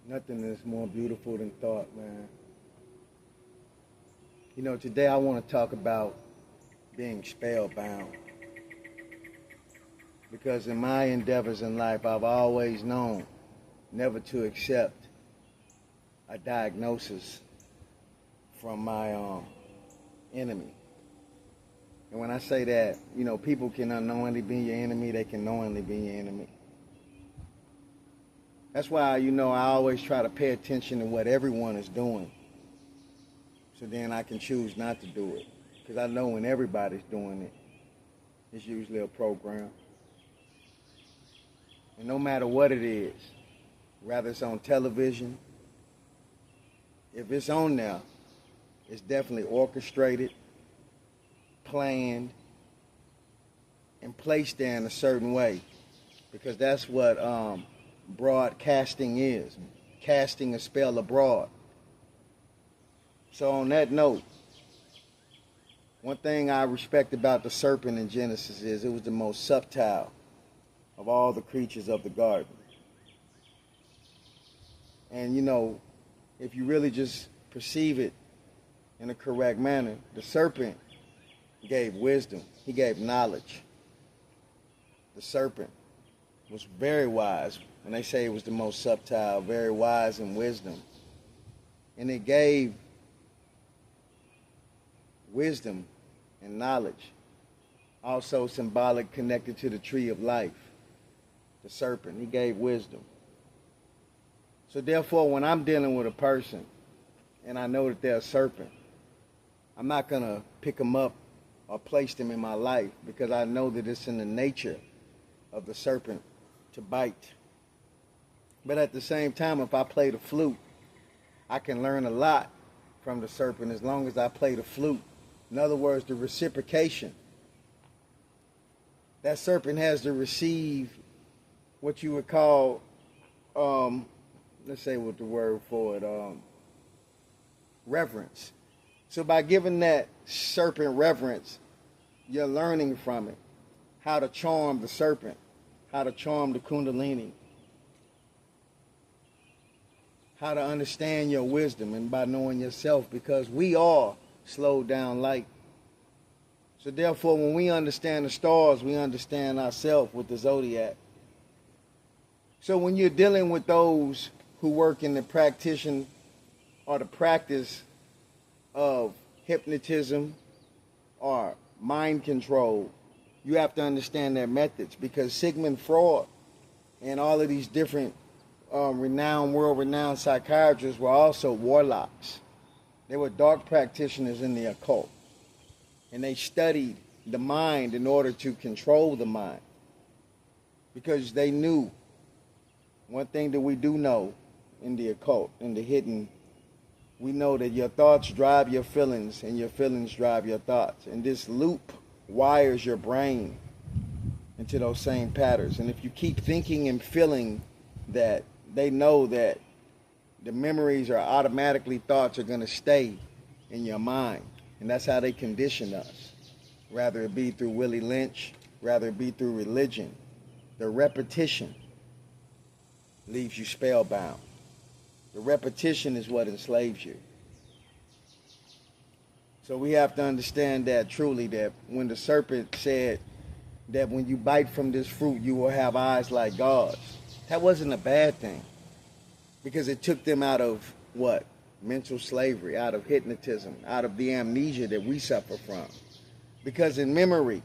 Nothing is more beautiful than thought, man. You know, today I want to talk about being spellbound. Because in my endeavors in life, I've always known never to accept a diagnosis from my enemy. And when I say that, you know, people can unknowingly be your enemy, they can knowingly be your enemy. That's why, you know, I always try to pay attention to what everyone is doing. So then I can choose not to do it. Because I know when everybody's doing it, it's usually a program. And no matter what it is, whether it's on television, if it's on there, it's definitely orchestrated, planned, and placed there in a certain way. Because that's what broadcasting is, casting a spell abroad. So on that note, one thing I respect about the serpent in Genesis is it was the most subtle of all the creatures of the garden. And you know, if you really just perceive it in a correct manner, the serpent gave wisdom. He gave knowledge. The serpent was very wise. When they say it was the most subtle, very wise in wisdom. And it gave wisdom and knowledge. Also symbolic, connected to the tree of life. The serpent, he gave wisdom. So therefore, when I'm dealing with a person and I know that they're a serpent, I'm not going to pick them up or place them in my life because I know that it's in the nature of the serpent to bite. But at the same time, if I play the flute, I can learn a lot from the serpent as long as I play the flute. In other words, the reciprocation. That serpent has to receive what you would call, let's say what the word for it, reverence. So by giving that serpent reverence, you're learning from it how to charm the serpent, how to charm the kundalini, how to understand your wisdom and by knowing yourself, because we are slowed down light. So therefore, when we understand the stars, we understand ourselves with the zodiac. So when you're dealing with those who work in the practitioner or the practice of hypnotism or mind control, you have to understand their methods, because Sigmund Freud and all of these different world-renowned psychiatrists were also warlocks. They were dark practitioners in the occult. And they studied the mind in order to control the mind. Because they knew, one thing that we do know in the occult, in the hidden, we know that your thoughts drive your feelings and your feelings drive your thoughts. And this loop wires your brain into those same patterns. And if you keep thinking and feeling that, they know that the memories are automatically thoughts are going to stay in your mind. And that's how they condition us. Rather it be through Willie Lynch, rather it be through religion. The repetition leaves you spellbound. The repetition is what enslaves you. So we have to understand that truly, that when the serpent said that when you bite from this fruit, you will have eyes like God's, that wasn't a bad thing. Because it took them out of what? Mental slavery, out of hypnotism, out of the amnesia that we suffer from. Because in memory,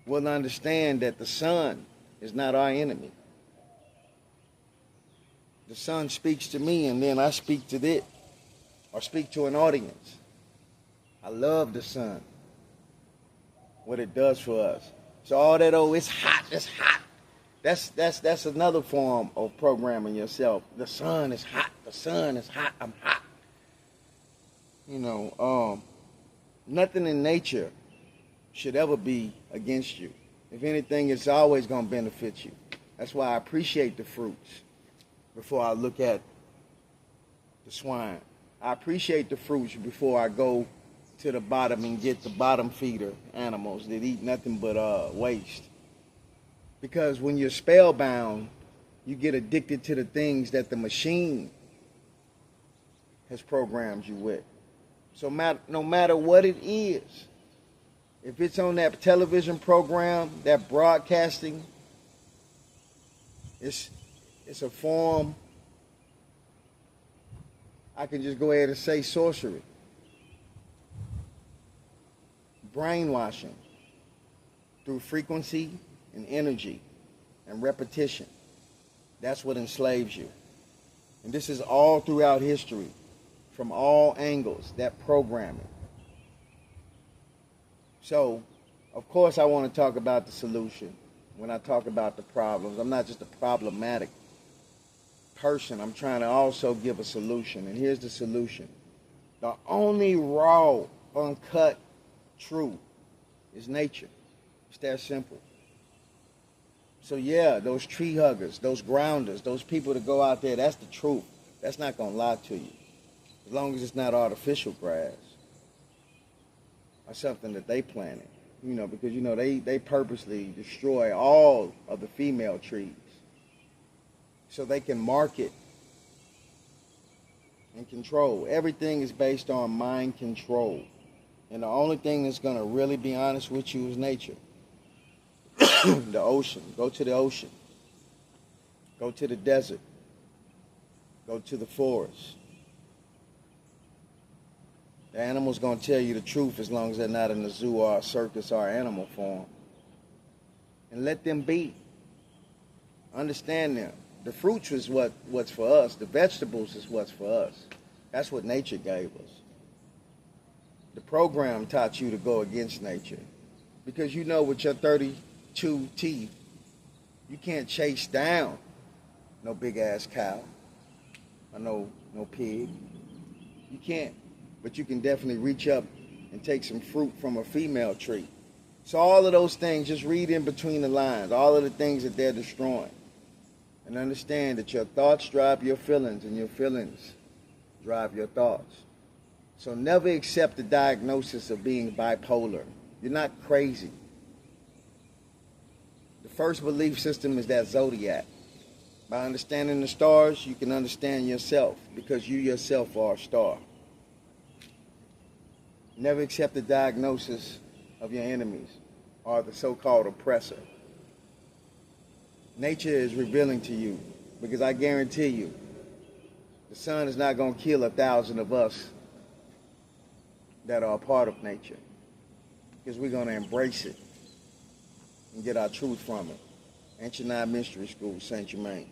we'll understand that the sun is not our enemy. The sun speaks to me and then I speak to it, or speak to an audience. I love the sun, what it does for us. So all that, oh, it's hot, that's another form of programming yourself. The sun is hot, I'm hot. You know, nothing in nature should ever be against you. If anything, it's always going to benefit you. That's why I appreciate the fruits before I look at the swine. I appreciate the fruits before I go to the bottom and get the bottom feeder animals that eat nothing but waste. Because when you're spellbound, you get addicted to the things that the machine has programmed you with. So no matter what it is, if it's on that television program, that broadcasting, it's a form, I can just go ahead and say sorcery, brainwashing through frequency and energy and repetition. That's what enslaves you. And this is all throughout history, from all angles, that programming. So, of course, I want to talk about the solution when I talk about the problems. I'm not just a problematic person. I'm trying to also give a solution. And here's the solution. The only raw, uncut truth is nature. It's that simple. So yeah, those tree huggers, those grounders, those people that go out there, that's the truth. That's not going to lie to you. As long as it's not artificial grass or something that they planted. Because, they purposely destroy all of the female trees so they can market and control. Everything is based on mind control. And the only thing that's going to really be honest with you is nature. The ocean. Go to the ocean. Go to the desert. Go to the forest. The animal's going to tell you the truth as long as they're not in a zoo or a circus or animal form. And let them be. Understand them. The fruits is what's for us. The vegetables is what's for us. That's what nature gave us. The program taught you to go against nature. Because with your 32 teeth, you can't chase down no big-ass cow or no pig. You can't. But you can definitely reach up and take some fruit from a female tree. So all of those things, just read in between the lines, all of the things that they're destroying. And understand that your thoughts drive your feelings, and your feelings drive your thoughts. So never accept the diagnosis of being bipolar. You're not crazy. The first belief system is that zodiac. By understanding the stars, you can understand yourself, because you yourself are a star. Never accept the diagnosis of your enemies or the so-called oppressor. Nature is revealing to you, because I guarantee you, the sun is not going to kill 1,000 of us that are a part of nature, because we're going to embrace it and get our truth from it. Ancient Nine Mystery School, Saint Germain.